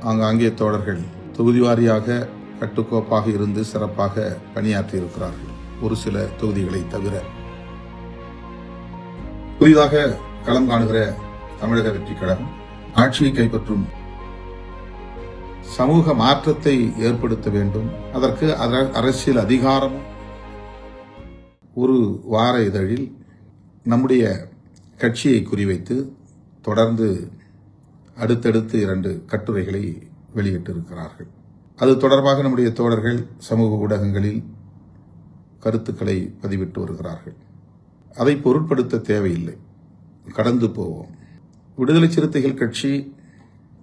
ஆங்காங்கே தோழர்கள் தொகுதி வாரியாக கட்டுக்கோப்பாக இருந்து சிறப்பாக பணியாற்றியிருக்கிறார்கள். ஒரு சில தொகுதிகளை தவிர. புதிதாக களம் காணுகிற தமிழக வெற்றிக் கழகம் ஆட்சியை கைப்பற்றும் சமூக மாற்றத்தை ஏற்படுத்த வேண்டும். அதற்கு அரசியல் அதிகாரம் ஒரு வார இதழில் நம்முடைய கட்சியை குறிவைத்து தொடர்ந்து அடுத்தடுத்து 2 கட்டுரைகளை வெளியிட்டிருக்கிறார்கள். அது தொடர்பாக நம்முடைய தோழர்கள் சமூக ஊடகங்களில் கருத்துக்களை பதிவிட்டு வருகிறார்கள். அதை பொருட்படுத்த தேவையில்லை, கடந்து போவோம். விடுதலை சிறுத்தைகள் கட்சி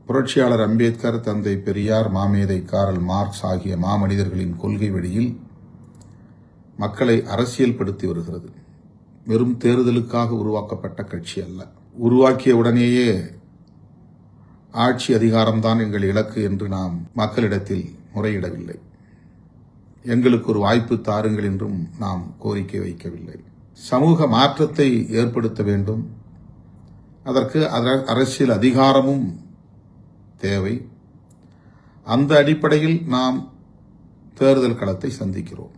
புரட்சியாளர் அம்பேத்கர், தந்தை பெரியார், மாமேதை காரல் மார்க்ஸ் ஆகிய மாமனிதர்களின் கொள்கை வழியில் மக்களை அரசியல் படுத்தி வருகிறது. வெறும் தேர்தலுக்காக உருவாக்கப்பட்ட கட்சி அல்ல. உருவாக்கிய உடனேயே ஆட்சி அதிகாரம்தான் எங்கள் இலக்கு என்று நாம் மக்களிடத்தில் முறையிடவில்லை. எங்களுக்கு ஒரு வாய்ப்பு தாருங்கள் என்றும் நாம் கோரிக்கை வைக்கவில்லை. சமூக மாற்றத்தை ஏற்படுத்த வேண்டும். அதற்கு அரசியல் அதிகாரமும் தேவை. அந்த அடிப்படையில் நாம் தேர்தல் களத்தை சந்திக்கிறோம்.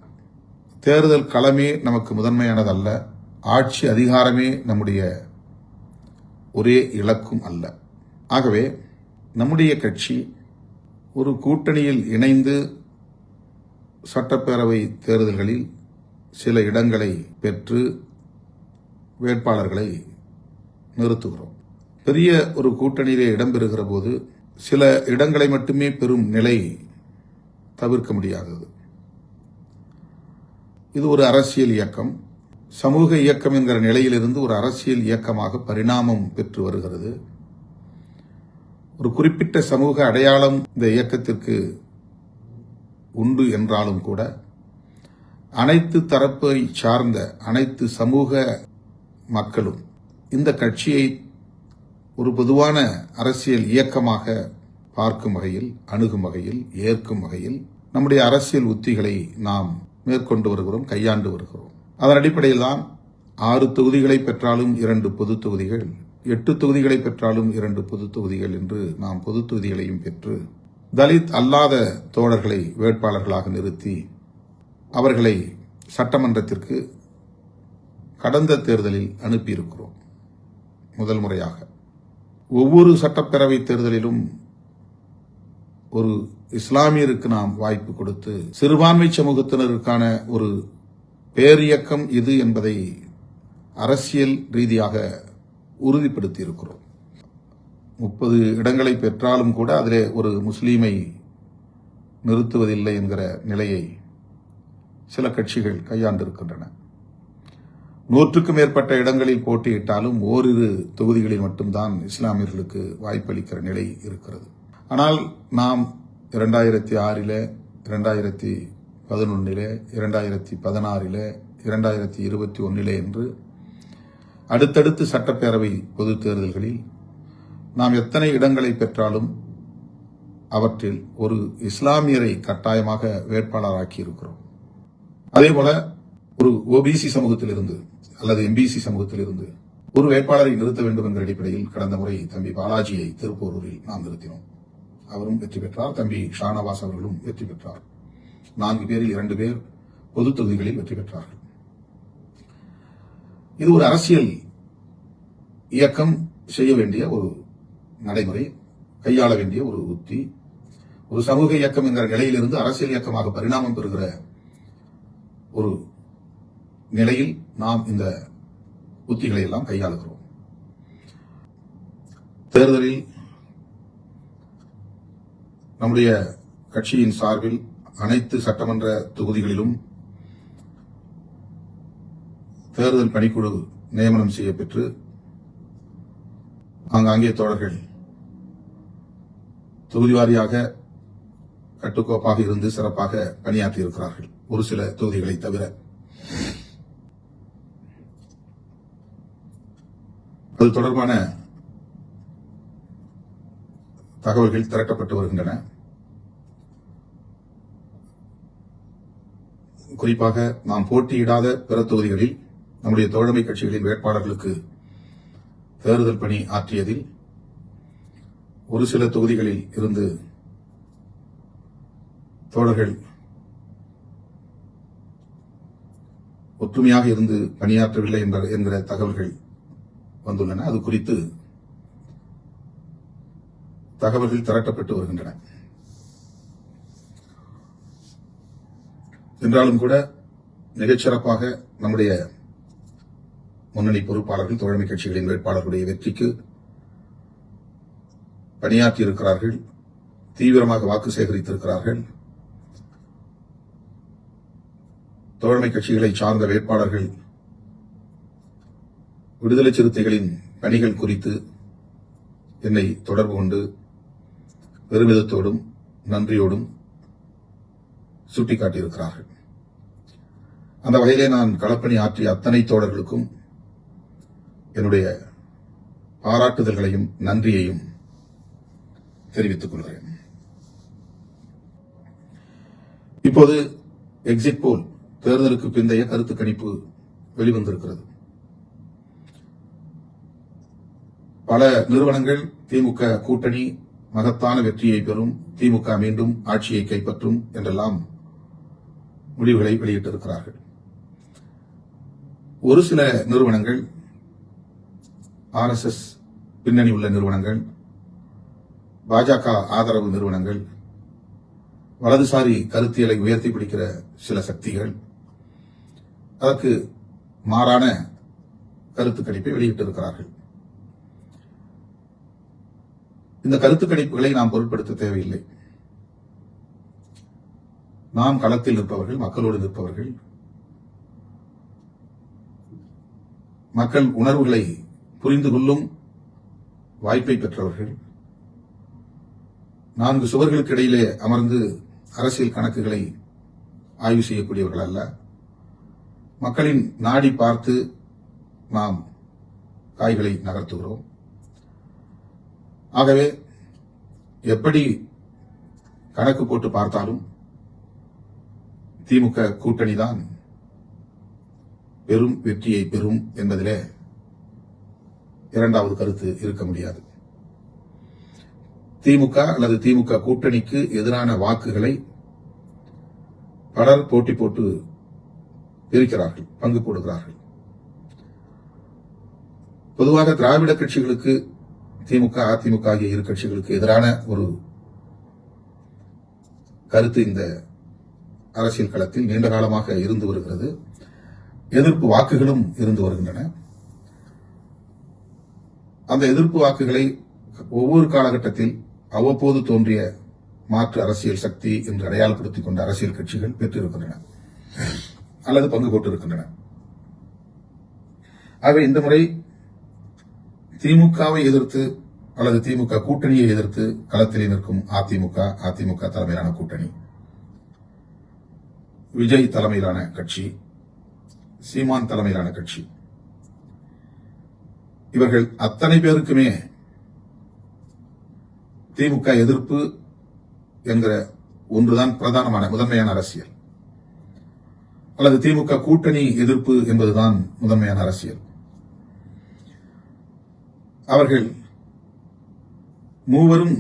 தேர்தல் களமே நமக்கு முதன்மையானதல்ல, ஆட்சி அதிகாரமே நம்முடைய ஒரே இலக்கும் அல்ல. ஆகவே நம்முடைய கட்சி ஒரு கூட்டணியில் இணைந்து சட்டப்பேரவை தேர்தல்களில் சில இடங்களை பெற்று வேட்பாளர்களை நிறுத்துகிறோம். பெரிய ஒரு கூட்டணியிலே இடம்பெறுகிற போது சில இடங்களை மட்டுமே பெறும் நிலை தவிர்க்க முடியாதது. இது ஒரு அரசியல் இயக்கம், சமூக இயக்கம் என்கிற நிலையிலிருந்து ஒரு அரசியல் இயக்கமாக பரிணாமம் பெற்று வருகிறது. ஒரு குறிப்பிட்ட சமூக அடையாளம் இந்த இயக்கத்திற்கு உண்டு என்றாலும் கூட அனைத்து தரப்பை சார்ந்த அனைத்து சமூக மக்களும் இந்த கட்சியை ஒரு பொதுவான அரசியல் இயக்கமாக பார்க்கும் வகையில், அணுகும் வகையில், ஏற்கும் வகையில் நம்முடைய அரசியல் உத்திகளை நாம் மேற்கொண்டு வருகிறோம், கையாண்டு வருகிறோம். அதன் அடிப்படையில் தான் 6 தொகுதிகளை பெற்றாலும் 2 பொது தொகுதிகள், 8 தொகுதிகளை பெற்றாலும் 2 பொது தொகுதிகள் என்று நாம் பொது தொகுதிகளையும் பெற்று தலித் அல்லாத தோழர்களை வேட்பாளர்களாக நிறுத்தி அவர்களை சட்டமன்றத்திற்கு கடந்த தேர்தலில் அனுப்பியிருக்கிறோம். முதல் முறையாக ஒவ்வொரு சட்டப்பேரவை தேர்தலிலும் ஒரு இஸ்லாமியருக்கு நாம் வாய்ப்பு கொடுத்து சிறுபான்மை சமூகத்தினருக்கான ஒரு பேரியக்கம் இது என்பதை அரசியல் ரீதியாக உறுதிப்படுத்தி இருக்கிறோம். 30 இடங்களை பெற்றாலும் கூட அதிலே ஒரு முஸ்லீமை நிறுத்துவதில்லை என்கிற நிலையை சில கட்சிகள் கையாண்டிருக்கின்றன. 100க்கும் மேற்பட்ட இடங்களில் போட்டியிட்டாலும் ஓரிரு தொகுதிகளில் மட்டும்தான் இஸ்லாமியர்களுக்கு வாய்ப்பளிக்கிற நிலை இருக்கிறது. ஆனால் நாம் 2006, 2011, 2016, 2021 என்று அடுத்தடுத்து சட்டப்பேரவை பொதுத் தேர்தல்களில் நாம் எத்தனை இடங்களை பெற்றாலும் அவற்றில் ஒரு இஸ்லாமியரை கட்டாயமாக வேட்பாளராக்கி இருக்கிறோம். அதேபோல ஒரு ஓபிசி சமூகத்திலிருந்து அல்லது எம்பிசி சமூகத்திலிருந்து ஒரு வேட்பாளரை நிறுத்த வேண்டும் என்ற அடிப்படையில் கடந்த முறை தம்பி பாலாஜியை திருப்பூரில் நாம் நிறுத்தினோம். அவரும் வெற்றி பெற்றார். தம்பி ஷானவாஸ் அவர்களும் வெற்றி பெற்றார். 4 பேரில் 2 பேர் பொது தொகுதிகளில் வெற்றி பெற்றார்கள். இது ஒரு அரசியல் இயக்கம் செய்ய வேண்டிய ஒரு நடைமுறை, கையாள வேண்டிய ஒரு உத்தி. ஒரு சமூக இயக்கம் என்கிற நிலையிலிருந்து அரசியல் இயக்கமாக பரிணாமம் பெறுகிற ஒரு நிலையில் நாம் இந்த உத்திகளை எல்லாம் கையாளுகிறோம். தேர்தலில் நம்முடைய கட்சியின் சார்பில் அனைத்து சட்டமன்ற தொகுதிகளிலும் தேர்தல் பணிக்குழு நியமனம் செய்யப்பெற்று ஆங்காங்கே தோழர்கள் தொகுதி வாரியாக கட்டுக்கோப்பாக இருந்து சிறப்பாக பணியாற்றியிருக்கிறார்கள். ஒரு சில தொகுதிகளை தவிர. அது தொடர்பான தகவல்கள் திரட்டப்பட்டு வருகின்றன. குறிப்பாக நாம் போட்டியிடாத பிற தொகுதிகளில் நம்முடைய தோழமை கட்சிகளின் வேட்பாளர்களுக்கு தேர்தல் பணி ஆற்றியதில் ஒரு சில தொகுதிகளில் இருந்து தோழர்கள் ஒற்றுமையாக இருந்து பணியாற்றவில்லை என்கிற தகவல்கள் வந்துள்ளன. அது குறித்து தகவல்கள் திரட்டப்பட்டு வருகின்றன. என்றாலும் கூட மிகச்சிறப்பாக நம்முடைய முன்னணி பொறுப்பாளர்கள், தோழமை கட்சிகளின் வேட்பாளர்களுடைய வெற்றிக்கு பணியாற்றியிருக்கிறார்கள், தீவிரமாக வாக்கு சேகரித்திருக்கிறார்கள். தோழமை கட்சிகளை சார்ந்த வேட்பாளர்கள் விடுதலை சிறுத்தைகளின் பணிகள் குறித்து என்னை தொடர்பு கொண்டு பெருமிதத்தோடும் நன்றியோடும் சுட்டிக்காட்டியிருக்கிறார்கள். அந்த வகையிலே நான் களப்பணி ஆற்றிய அத்தனை தோழர்களுக்கும் என்னுடைய பாராட்டுதல்களையும் நன்றியையும் தெரிவித்துக் கொள்கிறேன். இப்போது எக்ஸிட் போல் தேர்தலுக்கு பிந்தைய கருத்து கணிப்பு வெளிவந்திருக்கிறது. பல நிறுவனங்கள் திமுக கூட்டணி மகத்தான வெற்றியை பெறும், திமுக மீண்டும் ஆட்சியை கைப்பற்றும் என்றெல்லாம் முடிவுகளை வெளியிட்டிருக்கிறார்கள். ஒரு சில நிறுவனங்கள், RSS பின்னணி உள்ள நிறுவனங்கள், பாஜக ஆதரவு நிறுவனங்கள், வலதுசாரி கருத்தியலை உயர்த்தி பிடிக்கிற சில சக்திகள் அதற்கு மாறான கருத்து கணிப்பை வெளியிட்டிருக்கிறார்கள். இந்த கருத்து கணிப்புகளை நாம் பொருட்படுத்த தேவையில்லை. நாம் களத்தில் நிற்பவர்கள், மக்களோடு நிற்பவர்கள், மக்கள் உணர்வுகளை புரிந்து கொள்ளும் வாய்ப்பை பெற்றவர்கள், 4 சுவர்களுக்கு இடையிலே அமர்ந்து அரசியல் கணக்குகளை ஆய்வு செய்யக்கூடியவர்கள் அல்ல. மக்களின் நாடி பார்த்து நாம் காய்களை நகர்த்துகிறோம். ஆகவே எப்படி கணக்கு போட்டு பார்த்தாலும் திமுக கூட்டணிதான் பெரும் வெற்றியை பெறும் என்பதிலே இரண்டாவது கருத்து இருக்க முடியாது. திமுக அல்லது திமுக கூட்டணிக்கு எதிரான வாக்குகளை பலர் போட்டி போட்டு பிரிக்கிறார்கள், பங்கு போடுகிறார்கள். பொதுவாக திராவிட கட்சிகளுக்கு, திமுக, அதிமுக ஆகிய இரு கட்சிகளுக்கு எதிரான ஒரு கருத்து இந்த அரசியல் களத்தில் நீண்ட காலமாக இருந்து வருகிறது. எதிர்ப்பு வாக்குகளும் இருந்து வருகின்றன. அந்த எதிர்ப்பு வாக்குகளை ஒவ்வொரு காலகட்டத்தில் அவ்வப்போது தோன்றிய மாற்று அரசியல் சக்தி என்று அடையாளப்படுத்திக் கொண்ட அரசியல் கட்சிகள் பெற்றிருக்கின்றன அல்லது பங்கு போட்டிருக்கின்றன. ஆகவே இந்த முறை திமுகவை எதிர்த்து அல்லது திமுக கூட்டணியை எதிர்த்து களத்தில் நிற்கும் அதிமுக தலைமையிலான கூட்டணி, விஜய் தலைமையிலான கட்சி, சீமான் தலைமையிலான கட்சி, இவர்கள் அத்தனை பேருக்குமே திமுக எதிர்ப்பு என்கிற ஒன்றுதான் பிரதானமான முதன்மையான அரசியல், அல்லது திமுக கூட்டணி எதிர்ப்பு என்பதுதான் முதன்மையான அரசியல். அவர்கள் மூவரும்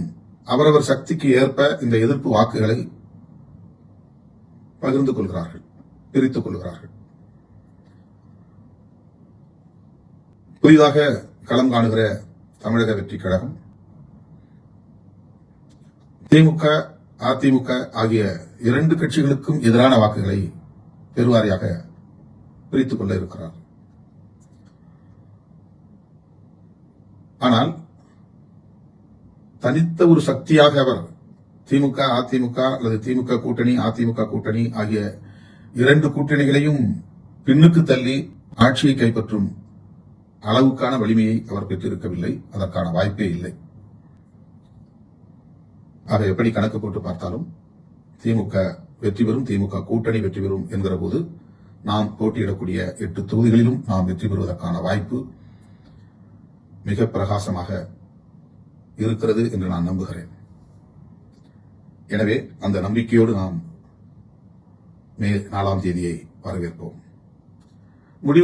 அவரவர் சக்திக்கு ஏற்ப இந்த எதிர்ப்பு வாக்குகளை பகிர்ந்து கொள்கிறார்கள், பிரித்துக் கொள்கிறார்கள். புதிதாக களம் காணுகிற தமிழக வெற்றி கழகம் திமுக, அதிமுக ஆகிய இரண்டு கட்சிகளுக்கும் எதிரான வாக்குகளை பெருவாரியாக பிரித்துக் கொள்ள இருக்கிறார். ஆனால் தனித்த ஒரு சக்தியாக அவர் திமுக, அதிமுக அல்லது திமுக கூட்டணி, அதிமுக கூட்டணி ஆகிய இரண்டு கூட்டணிகளையும் பின்னுக்கு தள்ளி ஆட்சியை கைப்பற்றும் அளவுக்கான வலிமையை அவர் பெற்றிருக்கவில்லை. அதற்கான வாய்ப்பே இல்லை. ஆக எப்படி கணக்கு போட்டு பார்த்தாலும் திமுக வெற்றி பெறும், திமுக கூட்டணி வெற்றி பெறும் என்கிற போது நாம் போட்டியிடக்கூடிய 8 தொகுதிகளிலும் நாம் வெற்றி பெறுவதற்கான வாய்ப்பு மிக பிரகாசமாக இருக்கிறது என்று நான் நம்புகிறேன். எனவே அந்த நம்பிக்கையோடு நாம் மே 4ஆம் தேதியை வரவேற்போம்.